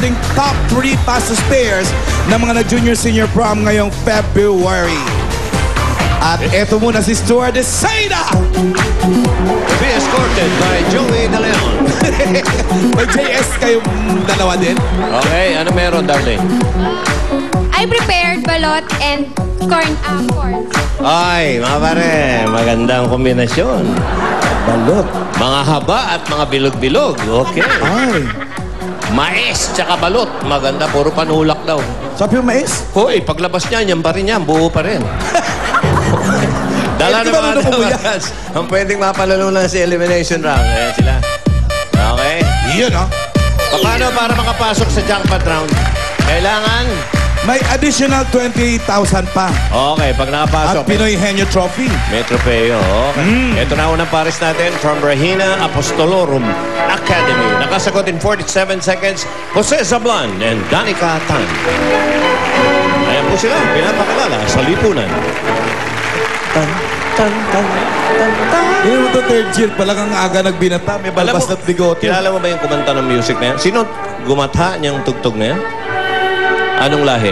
ating top 3 fastest pairs ng mga nag-junior senior prom ngayong February. At eto muna si Stewardess Seda! Be escorted by Joey De Leon. May JS kayong dalawa din? Okay, ano meron, darling? I prepared balot and corn. Ay, mga pare, magandang kombinasyon. Balot. Mga haba at mga bilog-bilog. Okay. Ay. Mais tsaka balot. Maganda, puro panulak daw. Sabi yung mais? Hoy, paglabas niya, yan pa rin yan. Buo pa rin. Dala na mga damas. Ang pwedeng mapalalo lang sa elimination round. Ayan sila. Okay. Yun, no? Paano para makapasok sa jackpot round? Kailangan... May additional 28,000 pa. Okay, pag nakapasok... At Pinoy Henyo Trophy. May tropeo. Okay. Ito na unang pares natin from Regina Apostolorum Academy. Nakasagot in 47 seconds, Jose Zablan and Danica Tan. Ayan po sila, pinapakilala sa lipunan. Tan, tan, tan, tan, tan. Hindi mo ito third year, palang ang aga nagbinata, may balbas na't bigote. Kilala mo ba yung kumanta ng music na yan? Sino gumatha niyang tugtog na yan? Anong lahi?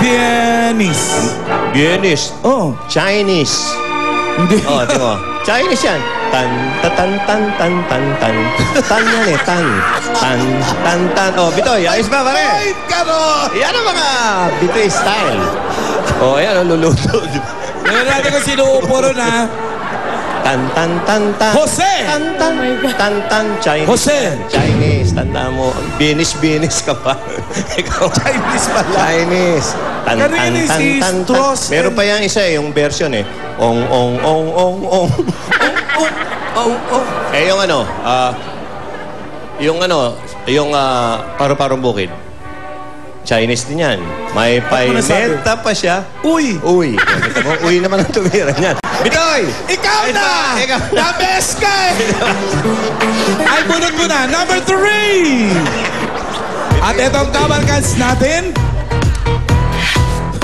Viennese. Viennese. Oh. Chinese. Hindi. Oh, tingnan mo. Chinese yan. Tan, tan, tan, tan, tan, tan. Tan yan eh, tan. Tan, tan, tan. Oh, Bitoy, ayos ba, pare? Wait ka no! Yan ang mga Bitoy style. Oh, ayan, luluto. Ngayon natin kung sinuupo ron, ha? Tan, tan, tan, tan. Jose! Tan, tan, tan, tan. Chinese. Jose! Chinese. Tanda mo. Binis ka pa. Ikaw. Chinese pala. Chinese. Tan, tan, Kanina tan, si tan, tan. Stross. Meron pa yung isa, yung version eh. Ong, ong, ong, ong, ong. Ong, ong. Eh, yung paru-parong bukid. Chinese din yan. May paineta pa siya. Uy! Uy. Uy naman ang tumira niyan. Bitoy! Ikaw na! Ikaw. The best guy! Ay, bunod mo na. Number 3! At itong cavalcades natin.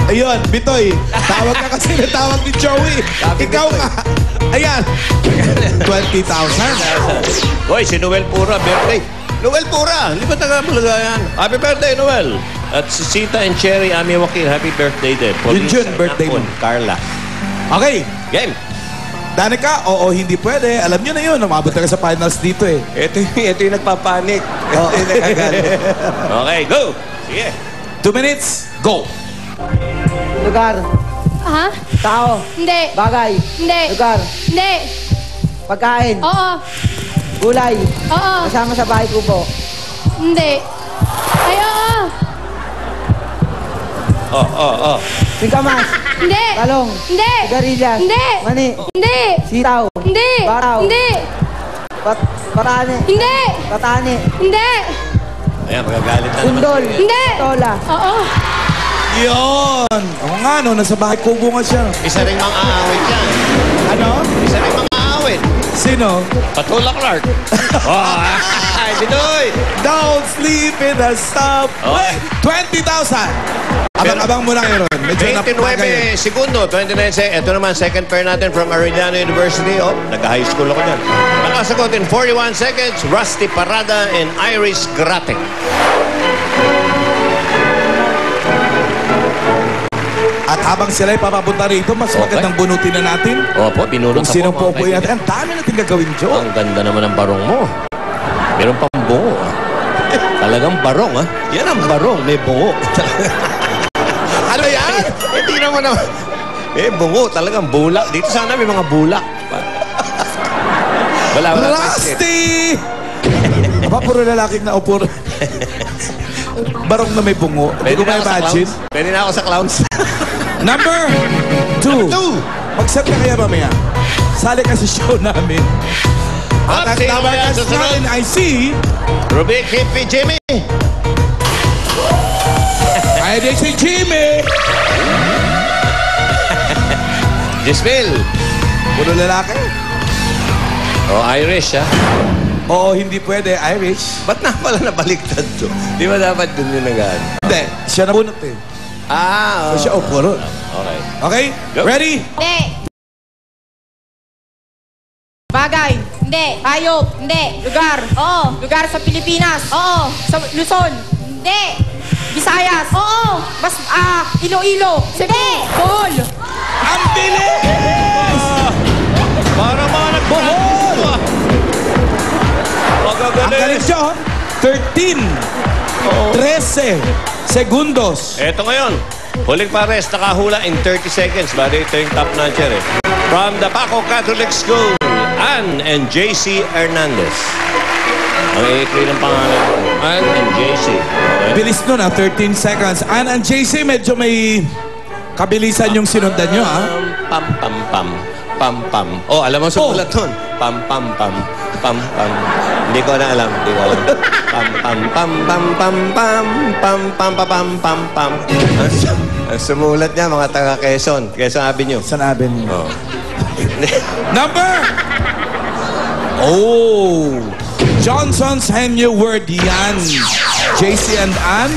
Ayun, Bitoy. Tawag ka kasi na tawag ni Joey. Ikaw nga. Ayan. 20,000. Hoy, si Noel Pura, birthday. Noel Pura! Hindi ba taga-Bulaga yan? Happy birthday, Noel! At si Sita and Cherry Ami Joaquin, happy birthday din. Yun, birthday mo. Carla. Okay. Game. Danica, oo, hindi pwede. Alam nyo na yun. Umabot na ka sa finals dito eh. Ito yung nagpapanik. Ito yung nagagalit. Okay, go! Sige. 2 minutes, go! Lugar. Ha? Tao. Hindi. Bagay. Hindi. Lugar. Hindi. Pagkain. Oo. Gulay. Oo. Kasama sa bahay ko po. Hindi. Ay, oo. Oh. Singkamas. Hindi. Talong. Hindi. Sigarilyas. Hindi. Mani. Hindi. Sitaw. Hindi. Baraw. Hindi. Parane. Hindi. Patane. Hindi. Ayan, magagalit na Sundol. Hindi. Tola. Oo. Yun! Oo nga, no? Nasa bahay kubo nga siya. Isa ring mga aawit yan. Ano? Isa ring mga aawit. Sino? Patula Clark. Oh, ay, Bitoy! Don't sleep in the subway. 20,000! Abang-abang mo lang yun. Medyo 29 segundo, 29 seconds. Ito naman, second pair natin from Arellano University. Oh, nag-high school ako dyan. Nakasagot in 41 seconds, Rusty Parada and Iris Grate. At habang sila'y papapunta rito, mas magandang bunutin na natin. Opo, binunot Kung sinong pupuwi natin. Ang dami natin gagawin, Joe. Ang ganda naman ng barong mo. Meron pang bungo. Talagang barong, ha? Yan ang barong, may bungo. Ano yan? Hindi naman naman. May bungo, talagang bulak. Dito sana may mga bulak. Wala. Rusty! Aba, puro lalaking na o puro... Barong na may bungo. Hindi ko ma-imagine. Pwede na ako sa clowns. Number 2. Mag-set ka kaya mamaya. Sali ka sa show namin. At ang tabakas natin ay si... Rubik, Hippie, Jimmy. Ay, di si Jimmy. Gisville. Puro lalaki. Oh, Irish, ha? Oo, hindi pwede. Irish. Ba't na pala nabaliktad to? Di ba dapat dun yung nag-ano? Hindi. Siya na bunot eh. Ah, So siya puro. Okay. Okay? Go. Ready? Hindi. Bagay. Hindi. Hayop. Hindi. Lugar. Oo. Lugar sa Pilipinas. Oo. Sa Luzon. Hindi. Visayas. Oo. Iloilo. Cebu. Hindi. Bohol. Ang bilis! Para mga Bohol! Ang Magagaling. galing siya, oh. 13. 13 segundos. Eto ngayon. Huling pares, nakahula in 30 seconds. Bali, ito yung top notcher eh. From the Paco Catholic School, Ann and JC Hernandez. Ang iikli ng pangalan. Ann and JC. Okay. Bilis nun, 13 seconds. Ann and JC, medyo may kabilisan yung sinundan nyo, ha? Pam, pam, pam. Pam, pam. Oh, alam mo sumulat nun. Pam, pam, pam. Pam, pam. Hindi ko na alam. Hindi ko alam. Pam, pam, pam, pam, pam, pam. Pam, pam, pam, pam, pam, pam. Ang sumulat niya, mga taga Quezon. Quezon Avenue. San Avenue. Oh. Number! Oh! Johnson's Henyo word yan. JC and Ann.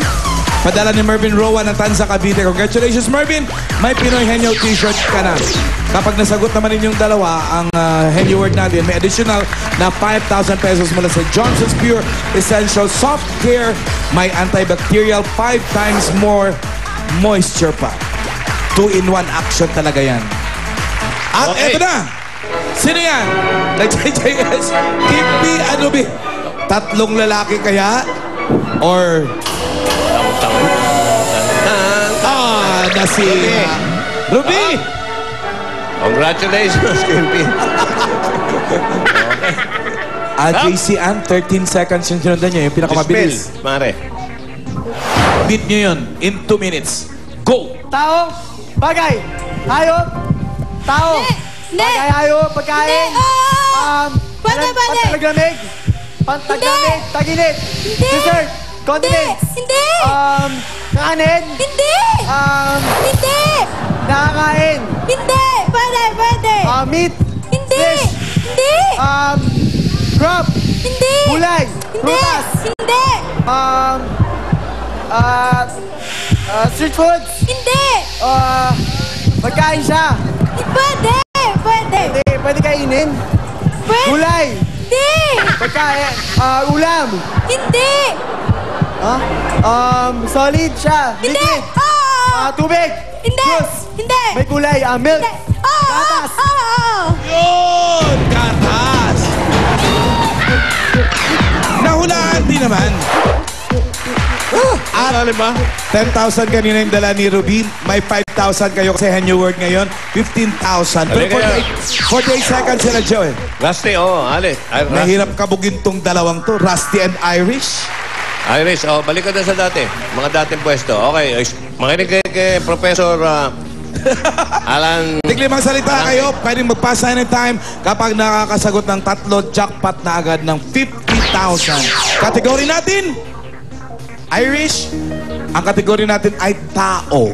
Padala ni Mervin Rowan ng Tanza Cavite. Congratulations, Mervin! May Pinoy Henyo t-shirt ka na. Kapag nasagot naman ninyong dalawa ang Henyo word natin, may additional na 5,000 pesos mula sa Johnson's Pure Essential Soft Care. May antibacterial 5 times more moisture pa. 2-in-1 action talaga yan. At Okay. eto na! Sino yan? Nag-JJS. Give me ano ba? Tatlong lalaki kaya? Or... nasira. Ruby! Congratulations, Kimpin. JC Ann, 13 seconds yung sinundan nyo. Yung pinakamabilis. Spell, Mare. Beat nyo yun in 2 minutes. Go! Tao. Bagay. Hayop. Tao. Hindi. Bagay, hayop. Pagkain. Hindi. Oo. Pwede. Pantaglamig. Pantaglamig. Tagilid. Hindi. Dessert. Hindi. Condiments. Hindi. Kanin. Hindi. Hindi. Nakakain. Hindi. Pwede. Meat. Hindi. Fish. Hindi. Crop. Hindi. Gulay. Hindi. Prutas. Hindi. Street foods. Hindi. Pagkain siya. Pwede. Pwede kainin. Pwede. Gulay. Hindi. Pagkain. Ulam. Hindi. Solid siya. Hindi. Liquid. Oo. Tubig. Hindi. Juice. Hindi. May gulay. Milk. Hindi. Oo. Gatas. Oo. Yun! Katas! Nahulaan din naman. At ba? 10,000 kanina yung dala ni Ruby. May 5,000 kayo kasi Henyo word ngayon. 15,000. Pero Halika na. 48 seconds sila, Joe. Rusty, Ali. Mahirap kabugin tong dalawang to. Rusty and Irish. Iris, balik ka na sa dati. Mga dating pwesto. Okay, makinig kay Professor Alan. Tiglimang salita kayo. Pwedeng magpasa anytime kapag nakakasagot ng 3 jackpot na agad ng 50,000. Kategory natin, Irish. Ang kategory natin ay tao.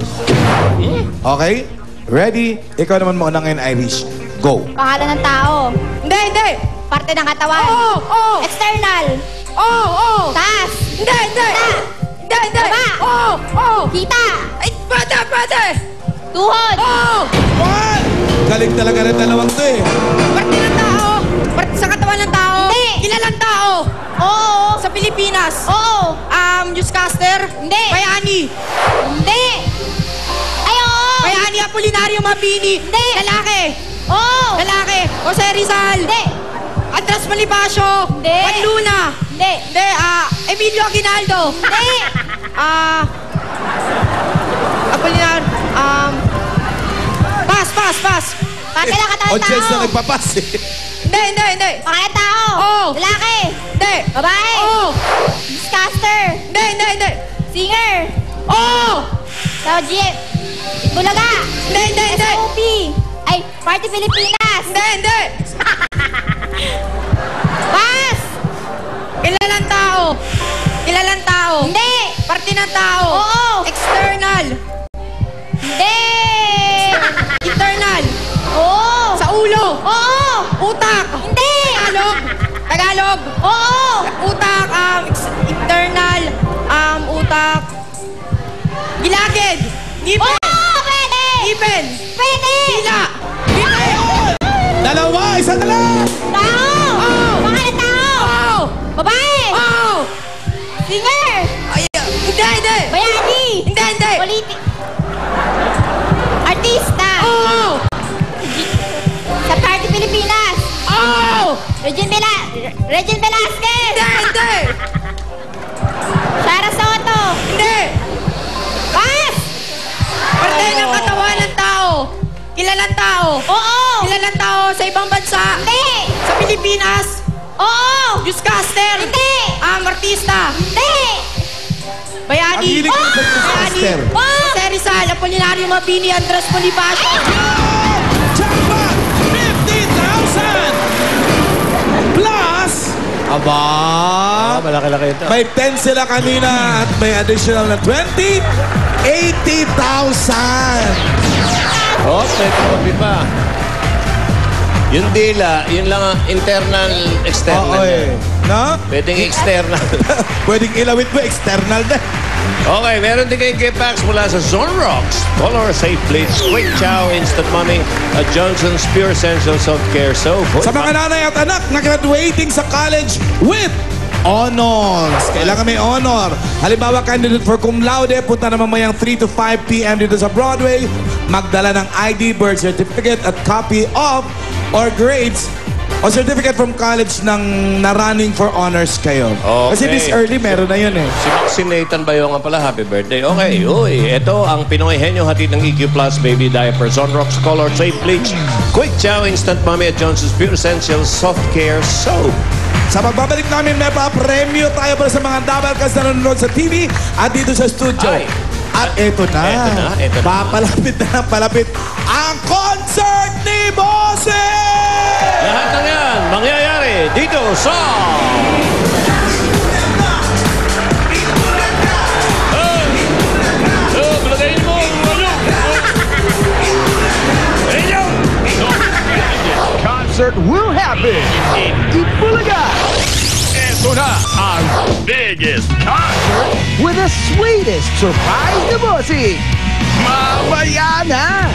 Okay? Ready? Ikaw naman muna ngayon, Irish. Go. Pangalan ng tao. Hindi. Parte ng katawan. Oo. External. Oo. Taas. Hindi. Baba. Oo. Kita. Ay, pwede. Tuhod. Oo. What? Galing talaga rin dalawang to eh. Parte ng tao. Parte sa katawan ng tao. Hindi. Kilalang tao. Oo. Sa Pilipinas. Oo. Newscaster. Hindi. Bayani. Hindi. Ay, oo. Bayani Apolinario Mabini. Hindi. Lalaki. Oo. Lalaki. Jose Rizal. Hindi. Andres Bonifacio. Hindi. Juan Luna. Hindi. Emilio Aguinaldo. Hindi. Apolinar. Pass. Parte ng katawan ng Audience tao. na nagpapas eh. Hindi. Pangalan ng tao. Oo. Lalaki. Hindi. Babae. Oo. Newscaster. Hindi. Singer. Oo. Sa Jeep. Bulaga. Hindi. SOP. Ay, Party Pilipinas. Hindi. Pass. Kilalang tao. Hindi. Parte ng tao. Oo. External. Hindi. Internal. Oo. Sa ulo. Oo. Utak. Hindi. Tagalog. Oo. Utak. Internal. Utak. Gilagid. Ngipin. Oo, pwede. Ngipin. Pwede. Tila. Ngipin. Dalawa, isa na lang. Tao. Kilalang tao. Oo. Kilalang tao sa ibang bansa. Hindi. Sa Pilipinas. Oo. Newscaster. Hindi. Artista. Hindi. Bayani. Ang hilig ko sa newscaster. Bayani. Jose Rizal, Apolinario Mabini, Andres Bonifacio. Jackpot! 50,000! Plus, aba, Malaki-laki ito. may 10 sila kanina at may additional na 20, 80,000! Oh, may trophy pa. Yung dila, yun lang ang internal, external. Oo eh. No? Pwedeng external. Pwedeng ilawit mo, external din. Okay, meron din kayong gift packs mula sa Zone Rocks. Color Safe Bleach, Quick Chow, Instant Mommy, at Johnson's Pure Essential Soft Care Soap. Sa mga nanay at anak na graduating sa college with honors. Kailangan may honor. Halimbawa, candidate for cum laude, punta na mamayang 3 to 5 p.m. dito sa Broadway. Magdala ng ID, birth certificate at copy of or grades o certificate from college ng na-running for honors kayo. Okay. Kasi this early, meron na yun eh. Si Nathan Bayongan pala, happy birthday. Okay, uy, ito ang Pinoy Henyo hatid ng EQ Plus Baby Diaper, Zone Rocks Color Safe Bleach, Quick Chow, Instant Mommy at Johnson's Pure Essential Soft Care Soap. Sa pagbabalik namin, may pa-premyo tayo para sa mga double cast na nanonood sa TV at dito sa studio. Ay. At eto na. Eto na. Papalapit na palapit ang concert ni Bossing! Lahat ng yan, mangyayari dito sa... Balagayin mo, Concert will happen in Ipulaga. Ito na ang biggest concert with the sweetest surprise na bossing. Mamaya na!